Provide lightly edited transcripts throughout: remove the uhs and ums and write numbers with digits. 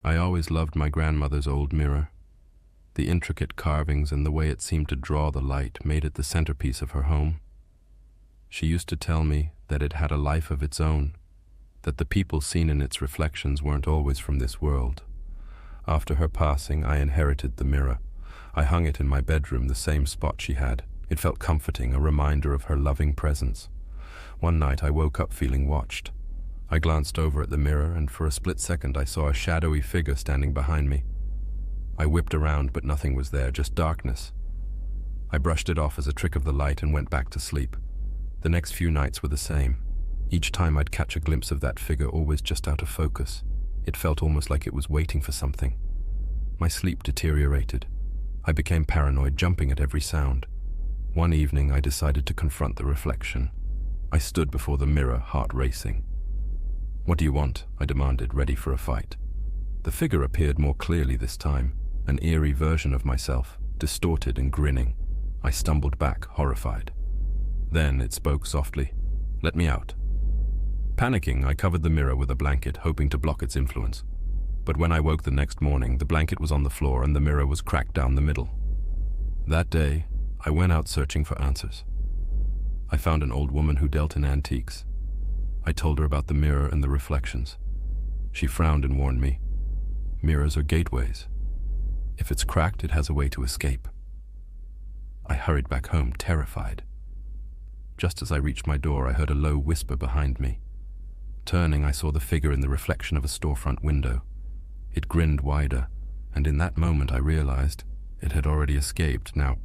I always loved my grandmother's old mirror. The intricate carvings and the way it seemed to draw the light made it the centerpiece of her home. She used to tell me that it had a life of its own, that the people seen in its reflections weren't always from this world. After her passing, I inherited the mirror. I hung it in my bedroom, the same spot she had. It felt comforting, a reminder of her loving presence. One night I woke up feeling watched. I glanced over at the mirror, and for a split second I saw a shadowy figure standing behind me. I whipped around, but nothing was there, just darkness. I brushed it off as a trick of the light and went back to sleep. The next few nights were the same. Each time I'd catch a glimpse of that figure, always just out of focus. It felt almost like it was waiting for something. My sleep deteriorated. I became paranoid, jumping at every sound. One evening I decided to confront the reflection. I stood before the mirror, heart racing. "What do you want?" I demanded, ready for a fight. The figure appeared more clearly this time, an eerie version of myself, distorted and grinning. I stumbled back, horrified. Then it spoke softly. "Let me out." Panicking, I covered the mirror with a blanket, hoping to block its influence. But when I woke the next morning, the blanket was on the floor and the mirror was cracked down the middle. That day, I went out searching for answers. I found an old woman who dealt in antiques. I told her about the mirror and the reflections. She frowned and warned me, "Mirrors are gateways. If it's cracked, it has a way to escape." I hurried back home, terrified. Just as I reached my door, I heard a low whisper behind me. Turning, I saw the figure in the reflection of a storefront window. It grinned wider, and in that moment I realized it had already escaped. Now,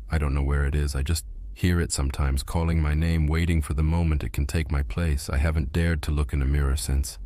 I don't know where it is. I just hear it sometimes, calling my name, waiting for the moment it can take my place. I haven't dared to look in a mirror since.